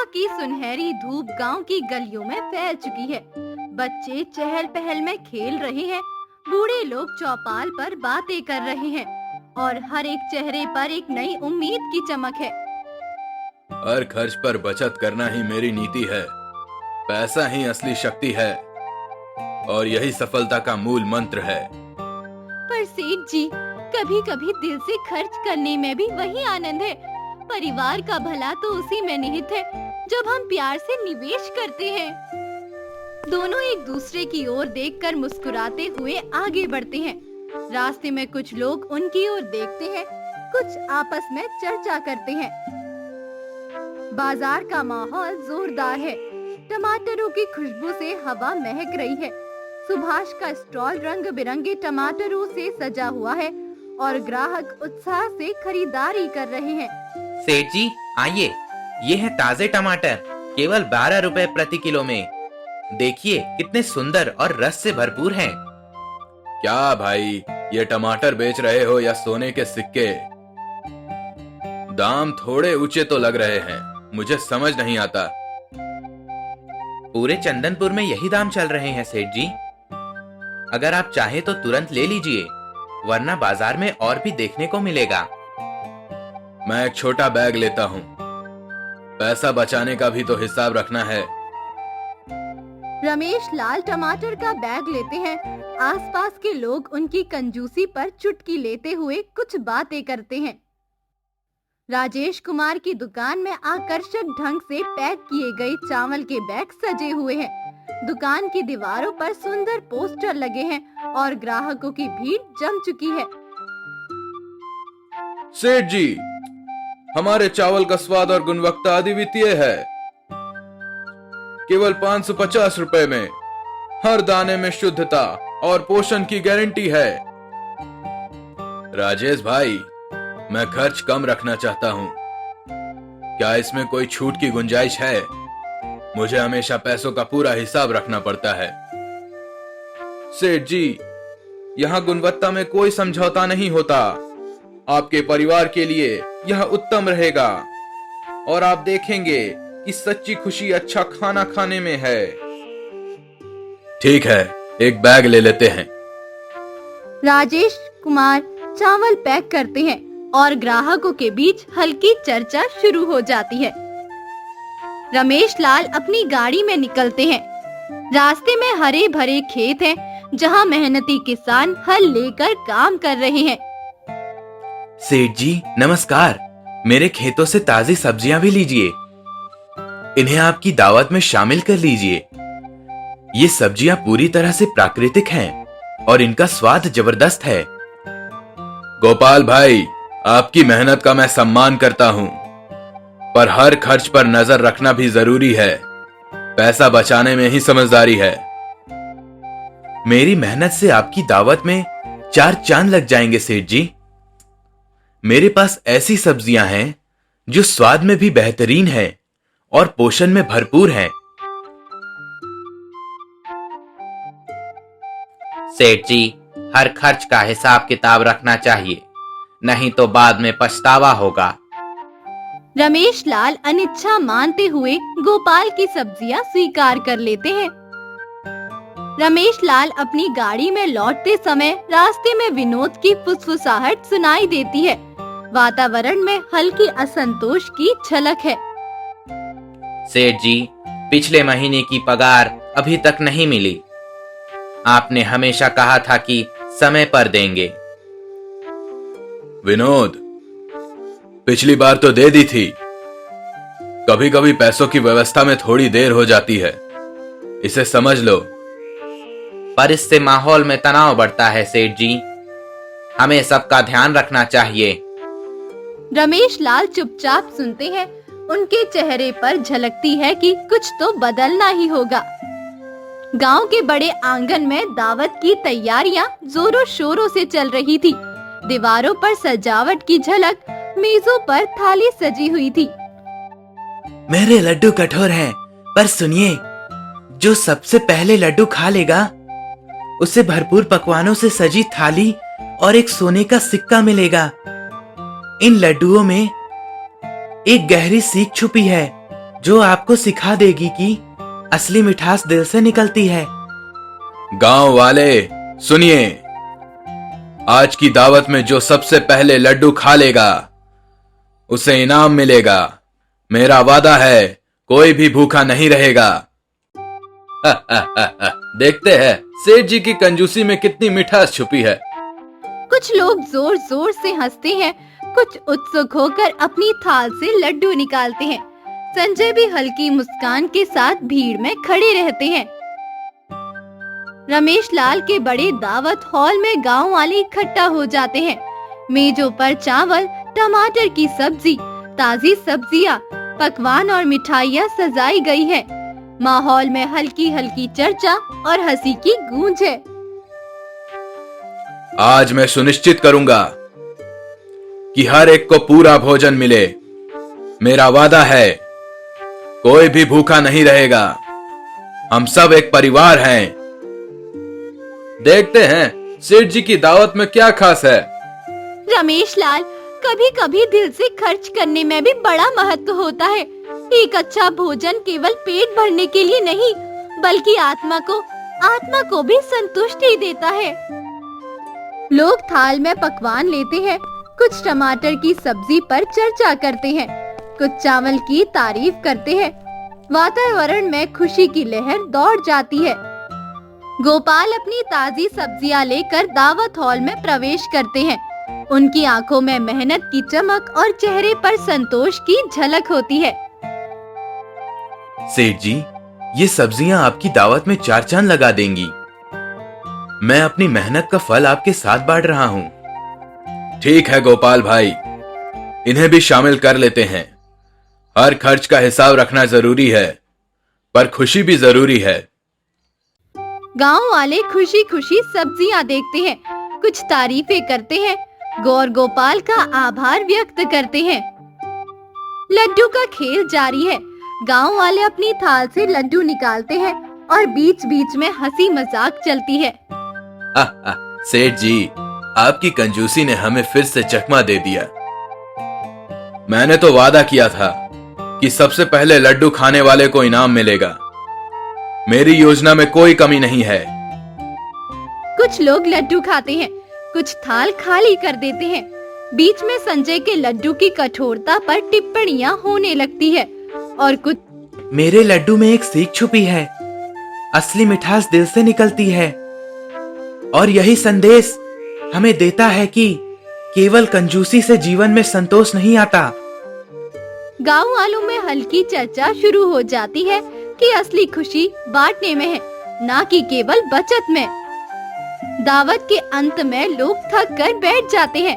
सुबह की सुनहरी धूप गांव की गलियों में फैल चुकी है। बच्चे चहल पहल में खेल रहे हैं, बूढ़े लोग चौपाल पर बातें कर रहे हैं और हर एक चेहरे पर एक नई उम्मीद की चमक है। हर खर्च पर बचत करना ही मेरी नीति है। पैसा ही असली शक्ति है और यही सफलता का मूल मंत्र है। पर सेठ जी, कभी-कभी दिल से खर्च करने में भी वही आनंद है। परिवार का भला तो उसी में निहित है जब हम प्यार से निवेश करते हैं। दोनों एक दूसरे की ओर देखकर मुस्कुराते हुए आगे बढ़ते हैं। रास्ते में कुछ लोग उनकी ओर देखते हैं, कुछ आपस में चर्चा करते हैं। बाजार का माहौल जोरदार है। टमाटरों की खुशबू से हवा महक रही है। सुभाष का स्टॉल रंग बिरंगे टमाटरों से सजा हुआ है और ग्राहक उत्साह से खरीदारी कर रहे हैं। सेठ जी आइए, ये है ताजे टमाटर, केवल 12 रुपए प्रति किलो में। देखिए कितने सुंदर और रस से भरपूर हैं। क्या भाई, ये टमाटर बेच रहे हो या सोने के सिक्के? दाम थोड़े ऊंचे तो लग रहे हैं, मुझे समझ नहीं आता। पूरे चंदनपुर में यही दाम चल रहे हैं सेठ जी। अगर आप चाहे तो तुरंत ले लीजिए, वरना बाजार में और भी देखने को मिलेगा। मैं एक छोटा बैग लेता हूँ, पैसा बचाने का भी तो हिसाब रखना है। रमेश लाल टमाटर का बैग लेते हैं। आसपास के लोग उनकी कंजूसी पर चुटकी लेते हुए कुछ बातें करते हैं। राजेश कुमार की दुकान में आकर्षक ढंग से पैक किए गए चावल के बैग सजे हुए हैं। दुकान की दीवारों पर सुंदर पोस्टर लगे हैं और ग्राहकों की भीड़ जम चुकी है। सेठ जी, हमारे चावल का स्वाद और गुणवत्ता अद्वितीय है। केवल 550 रुपए में हर दाने में शुद्धता और पोषण की गारंटी है। राजेश भाई, मैं खर्च कम रखना चाहता हूँ, क्या इसमें कोई छूट की गुंजाइश है? मुझे हमेशा पैसों का पूरा हिसाब रखना पड़ता है। सेठ जी, यहाँ गुणवत्ता में कोई समझौता नहीं होता। आपके परिवार के लिए यह उत्तम रहेगा और आप देखेंगे कि सच्ची खुशी अच्छा खाना खाने में है। ठीक है, एक बैग ले लेते हैं। राजेश कुमार चावल पैक करते हैं और ग्राहकों के बीच हल्की चर्चा शुरू हो जाती है। रमेश लाल अपनी गाड़ी में निकलते हैं। रास्ते में हरे भरे खेत हैं, जहां मेहनती किसान हल लेकर काम कर रहे हैं। सेठ जी नमस्कार, मेरे खेतों से ताजी सब्जियां भी लीजिए। इन्हें आपकी दावत में शामिल कर लीजिए। ये सब्जियां पूरी तरह से प्राकृतिक हैं और इनका स्वाद जबरदस्त है। गोपाल भाई, आपकी मेहनत का मैं सम्मान करता हूँ, पर हर खर्च पर नजर रखना भी जरूरी है। पैसा बचाने में ही समझदारी है। मेरी मेहनत से आपकी दावत में 4 चांद लग जाएंगे सेठ जी। मेरे पास ऐसी सब्जियां हैं जो स्वाद में भी बेहतरीन है और पोषण में भरपूर हैं। सेठ जी, हर खर्च का हिसाब किताब रखना चाहिए, नहीं तो बाद में पछतावा होगा। रमेश लाल अनिच्छा मानते हुए गोपाल की सब्जियां स्वीकार कर लेते हैं। रमेश लाल अपनी गाड़ी में लौटते समय रास्ते में विनोद की फुसफुसाहट सुनाई देती है। वातावरण में हल्की असंतोष की झलक है। सेठ जी, पिछले महीने की पगार अभी तक नहीं मिली। आपने हमेशा कहा था कि समय पर देंगे। विनोद, पिछली बार तो दे दी थी। कभी कभी पैसों की व्यवस्था में थोड़ी देर हो जाती है, इसे समझ लो। पर इससे माहौल में तनाव बढ़ता है सेठ जी, हमें सबका ध्यान रखना चाहिए। रमेश लाल चुपचाप सुनते हैं। उनके चेहरे पर झलकती है कि कुछ तो बदलना ही होगा। गांव के बड़े आंगन में दावत की तैयारियां जोरों शोरों से चल रही थी। दीवारों पर सजावट की झलक, मेजों पर थाली सजी हुई थी। मेरे लड्डू कठोर हैं, पर सुनिए, जो सबसे पहले लड्डू खा लेगा उसे भरपूर पकवानों से सजी थाली और एक सोने का सिक्का मिलेगा। इन लड्डुओं में एक गहरी सीख छुपी है जो आपको सिखा देगी कि असली मिठास दिल से निकलती है। गांव वाले सुनिए, आज की दावत में जो सबसे पहले लड्डू खा लेगा उसे इनाम मिलेगा। मेरा वादा है, कोई भी भूखा नहीं रहेगा। देखते हैं सेठ जी की कंजूसी में कितनी मिठास छुपी है। कुछ लोग जोर जोर से हंसते हैं, कुछ उत्सुक होकर अपनी थाल से लड्डू निकालते हैं। संजय भी हल्की मुस्कान के साथ भीड़ में खड़े रहते हैं। रमेश लाल के बड़े दावत हॉल में गांव वाले इकट्ठा हो जाते हैं। मेजों पर चावल, टमाटर की सब्जी, ताजी सब्जियां, पकवान और मिठाइयाँ सजाई गई है। माहौल में हल्की हल्की चर्चा और हंसी की गूंज है। आज मैं सुनिश्चित करूंगा कि हर एक को पूरा भोजन मिले। मेरा वादा है, कोई भी भूखा नहीं रहेगा। हम सब एक परिवार हैं। देखते हैं सेठ जी की दावत में क्या खास है। रमेश लाल, कभी कभी दिल से खर्च करने में भी बड़ा महत्व होता है। एक अच्छा भोजन केवल पेट भरने के लिए नहीं, बल्कि आत्मा को भी संतुष्टि देता है। लोग थाल में पकवान लेते हैं, कुछ टमाटर की सब्जी पर चर्चा करते हैं, कुछ चावल की तारीफ करते हैं। वातावरण में खुशी की लहर दौड़ जाती है। गोपाल अपनी ताजी सब्जियां लेकर दावत हॉल में प्रवेश करते हैं। उनकी आंखों में मेहनत की चमक और चेहरे पर संतोष की झलक होती है। सेठ जी, ये सब्जियां आपकी दावत में चार चांद लगा देंगी। मैं अपनी मेहनत का फल आपके साथ बांट रहा हूँ। ठीक है गोपाल भाई, इन्हें भी शामिल कर लेते हैं। हर खर्च का हिसाब रखना जरूरी है, पर खुशी भी जरूरी है। गांव वाले खुशी खुशी सब्जियां देखते हैं, कुछ तारीफें करते हैं, गौर गोपाल का आभार व्यक्त करते हैं। लड्डू का खेल जारी है। गांव वाले अपनी थाल से लड्डू निकालते हैं और बीच बीच में हंसी मजाक चलती है। सेठ जी, आपकी कंजूसी ने हमें फिर से चकमा दे दिया। मैंने तो वादा किया था कि सबसे पहले लड्डू खाने वाले को इनाम मिलेगा। मेरी योजना में कोई कमी नहीं है। कुछ लोग लड्डू खाते हैं, कुछ थाल खाली कर देते हैं। बीच में संजय के लड्डू की कठोरता पर टिप्पणियां होने लगती है और कुछ मेरे लड्डू में एक सीख छुपी है। असली मिठास दिल से निकलती है और यही संदेश हमें देता है कि केवल कंजूसी से जीवन में संतोष नहीं आता। गांव वालों में हल्की चर्चा शुरू हो जाती है कि असली खुशी बांटने में है, ना कि केवल बचत में। दावत के अंत में लोग थक कर बैठ जाते हैं।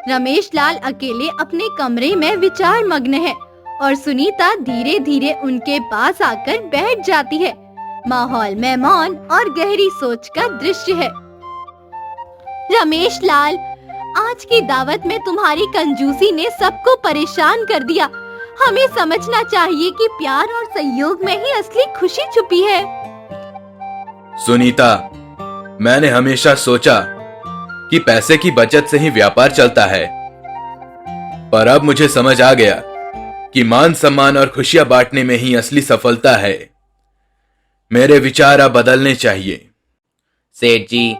रमेश लाल अकेले अपने कमरे में विचार मग्न है और सुनीता धीरे धीरे उनके पास आकर बैठ जाती है। माहौल में मौन और गहरी सोच का दृश्य है। रमेश लाल, आज की दावत में तुम्हारी कंजूसी ने सबको परेशान कर दिया। हमें समझना चाहिए कि प्यार और सहयोग में ही असली खुशी छुपी है। सुनीता, मैंने हमेशा सोचा कि पैसे की बचत से ही व्यापार चलता है, पर अब मुझे समझ आ गया कि मान सम्मान और खुशियां बांटने में ही असली सफलता है। मेरे विचार अब बदलने चाहिए। सेठ जी,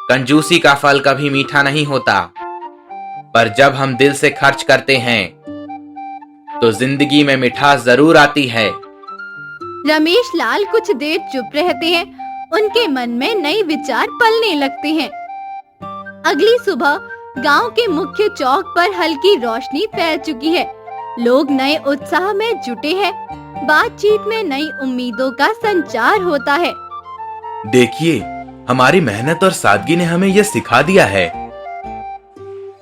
कंजूसी का फल कभी मीठा नहीं होता, पर जब हम दिल से खर्च करते हैं तो जिंदगी में मिठास जरूर आती है। रमेश लाल कुछ देर चुप रहते हैं। उनके मन में नए विचार पलने लगते हैं। अगली सुबह गांव के मुख्य चौक पर हल्की रोशनी फैल चुकी है। लोग नए उत्साह में जुटे हैं। बातचीत में नई उम्मीदों का संचार होता है। देखिए, हमारी मेहनत और सादगी ने हमें यह सिखा दिया है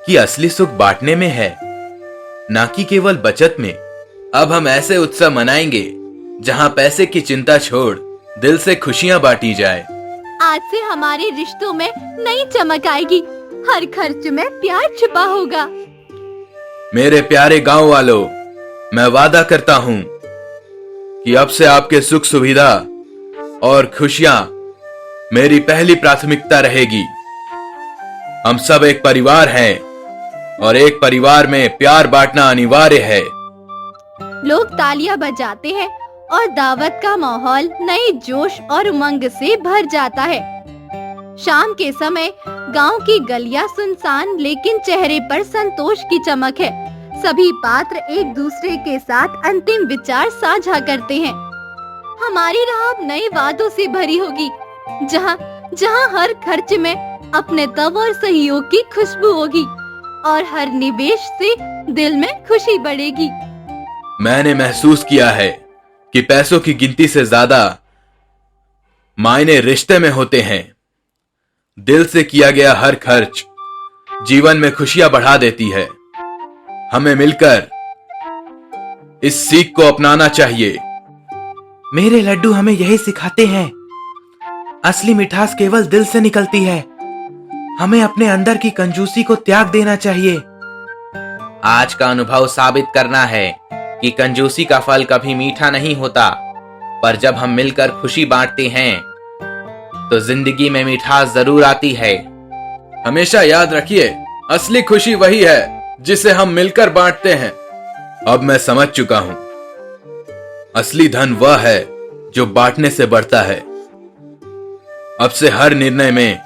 कि असली सुख बांटने में है, ना कि केवल बचत में। अब हम ऐसे उत्सव मनाएंगे जहां पैसे की चिंता छोड़ दिल से खुशियां बांटी जाए। आज से हमारे रिश्तों में नई चमक आएगी। हर खर्च में प्यार छुपा होगा। मेरे प्यारे गांव वालों, मैं वादा करता हूं कि अब से आपके सुख सुविधा और खुशियां मेरी पहली प्राथमिकता रहेगी। हम सब एक परिवार हैं और एक परिवार में प्यार बांटना अनिवार्य है। लोग तालियां बजाते हैं और दावत का माहौल नए जोश और उमंग से भर जाता है। शाम के समय गांव की गलियां सुनसान, लेकिन चेहरे पर संतोष की चमक है। सभी पात्र एक दूसरे के साथ अंतिम विचार साझा करते हैं। हमारी राह अब नए वादों से भरी होगी, जहां हर खर्च में अपनेपन और सहयोग की खुशबू होगी और हर निवेश से दिल में खुशी बढ़ेगी। मैंने महसूस किया है कि पैसों की गिनती से ज्यादा मायने रिश्ते में होते हैं। दिल से किया गया हर खर्च जीवन में खुशियां बढ़ा देती है। हमें मिलकर इस सीख को अपनाना चाहिए। मेरे लड्डू हमें यही सिखाते हैं, असली मिठास केवल दिल से निकलती है। हमें अपने अंदर की कंजूसी को त्याग देना चाहिए। आज का अनुभव साबित करना है कि कंजूसी का फल कभी मीठा नहीं होता, पर जब हम मिलकर खुशी बांटते हैं तो जिंदगी में मिठास जरूर आती है। हमेशा याद रखिए, असली खुशी वही है जिसे हम मिलकर बांटते हैं। अब मैं समझ चुका हूं, असली धन वह है जो बांटने से बढ़ता है। अब से हर निर्णय में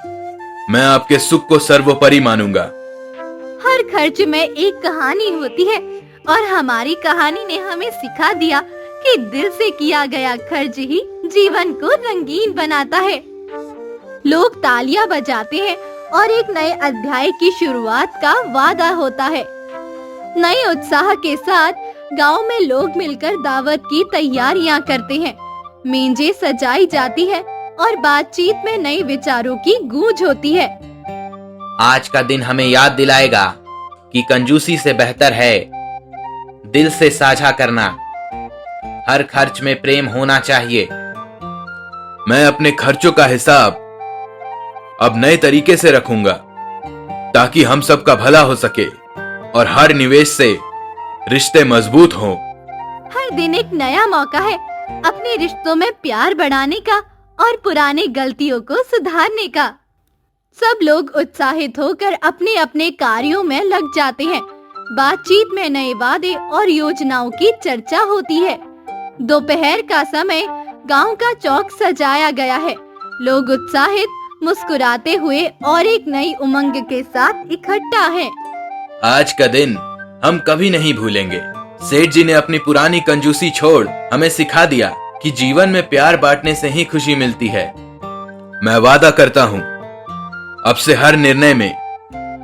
मैं आपके सुख को सर्वोपरि मानूंगा। हर खर्च में एक कहानी होती है और हमारी कहानी ने हमें सिखा दिया कि दिल से किया गया खर्च ही जीवन को रंगीन बनाता है। लोग तालियां बजाते हैं और एक नए अध्याय की शुरुआत का वादा होता है। नए उत्साह के साथ गांव में लोग मिलकर दावत की तैयारियां करते हैं। मेजें सजाई जाती है और बातचीत में नए विचारों की गूंज होती है। आज का दिन हमें याद दिलाएगा कि कंजूसी से बेहतर है दिल से साझा करना। हर खर्च में प्रेम होना चाहिए। मैं अपने खर्चों का हिसाब अब नए तरीके से रखूंगा ताकि हम सबका भला हो सके और हर निवेश से रिश्ते मजबूत हों। हर दिन एक नया मौका है अपने रिश्तों में प्यार बढ़ाने का और पुरानी गलतियों को सुधारने का। सब लोग उत्साहित होकर अपने अपने कार्यों में लग जाते हैं। बातचीत में नए वादे और योजनाओं की चर्चा होती है। दोपहर का समय गांव का चौक सजाया गया है। लोग उत्साहित, मुस्कुराते हुए और एक नई उमंग के साथ इकट्ठा हैं। आज का दिन हम कभी नहीं भूलेंगे। सेठ जी ने अपनी पुरानी कंजूसी छोड़ हमें सिखा दिया कि जीवन में प्यार बांटने से ही खुशी मिलती है। मैं वादा करता हूँ, अब से हर निर्णय में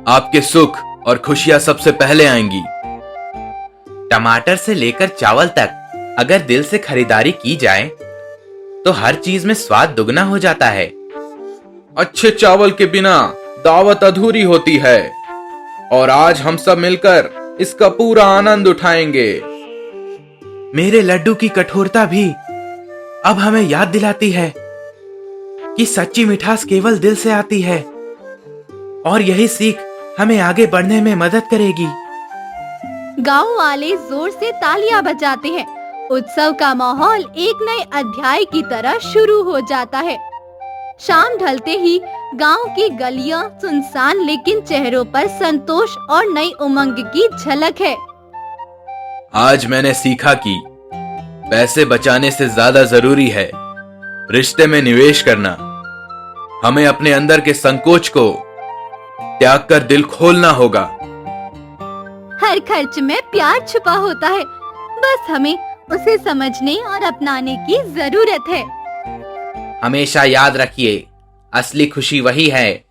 आपके सुख और खुशियां सबसे पहले आएंगी। टमाटर से लेकर चावल तक अगर दिल से खरीदारी की जाए तो हर चीज में स्वाद दुगना हो जाता है। अच्छे चावल के बिना दावत अधूरी होती है और आज हम सब मिलकर इसका पूरा आनंद उठाएंगे। मेरे लड्डू की कठोरता भी अब हमें याद दिलाती है कि सच्ची मिठास केवल दिल से आती है और यही सीख हमें आगे बढ़ने में मदद करेगी। गांव वाले जोर से तालियां बजाते हैं। उत्सव का माहौल एक नए अध्याय की तरह शुरू हो जाता है। शाम ढलते ही गांव की गलियां सुनसान, लेकिन चेहरों पर संतोष और नई उमंग की झलक है। आज मैंने सीखा कि पैसे बचाने से ज्यादा जरूरी है रिश्ते में निवेश करना। हमें अपने अंदर के संकोच को त्याग कर दिल खोलना होगा। हर खर्च में प्यार छुपा होता है, बस हमें उसे समझने और अपनाने की जरूरत है। हमेशा याद रखिए, असली खुशी वही है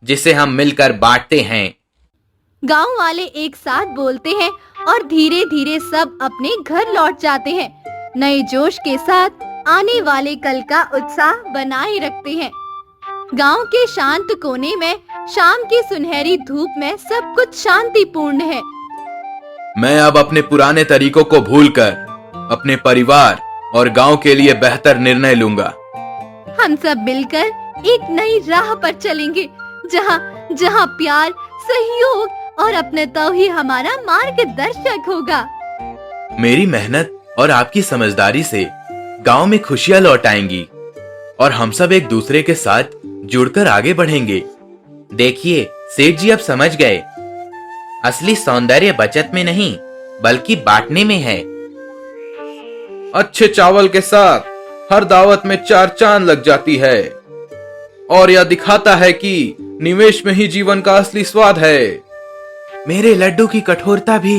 जिसे हम मिलकर बांटते हैं। गांव वाले एक साथ बोलते हैं और धीरे धीरे सब अपने घर लौट जाते हैं। नए जोश के साथ आने वाले कल का उत्साह बनाए रखते हैं। गांव के शांत कोने में शाम की सुनहरी धूप में सब कुछ शांतिपूर्ण है। मैं अब अपने पुराने तरीकों को भूलकर अपने परिवार और गांव के लिए बेहतर निर्णय लूंगा। हम सब मिलकर एक नई राह पर चलेंगे, जहां प्यार, सहयोग और अपनेपन ही हमारा मार्गदर्शक होगा। मेरी मेहनत और आपकी समझदारी से गांव में खुशियां लौट आएंगी और हम सब एक दूसरे के साथ जुड़कर आगे बढ़ेंगे। देखिए, सेठ जी अब समझ गए, असली सौंदर्य बचत में नहीं बल्कि बांटने में है। अच्छे चावल के साथ हर दावत में 4 चांद लग जाती है और यह दिखाता है कि निवेश में ही जीवन का असली स्वाद है। मेरे लड्डू की कठोरता भी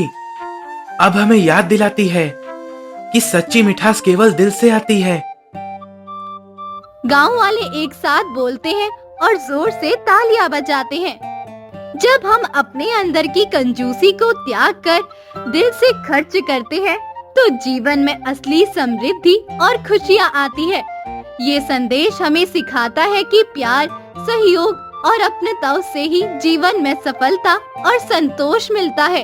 अब हमें याद दिलाती है कि सच्ची मिठास केवल दिल से आती है। गांव वाले एक साथ बोलते हैं और जोर से तालियां बजाते हैं। जब हम अपने अंदर की कंजूसी को त्याग कर दिल से खर्च करते हैं तो जीवन में असली समृद्धि और खुशियां आती है। ये संदेश हमें सिखाता है कि प्यार, सहयोग और अपने तव से ही जीवन में सफलता और संतोष मिलता है।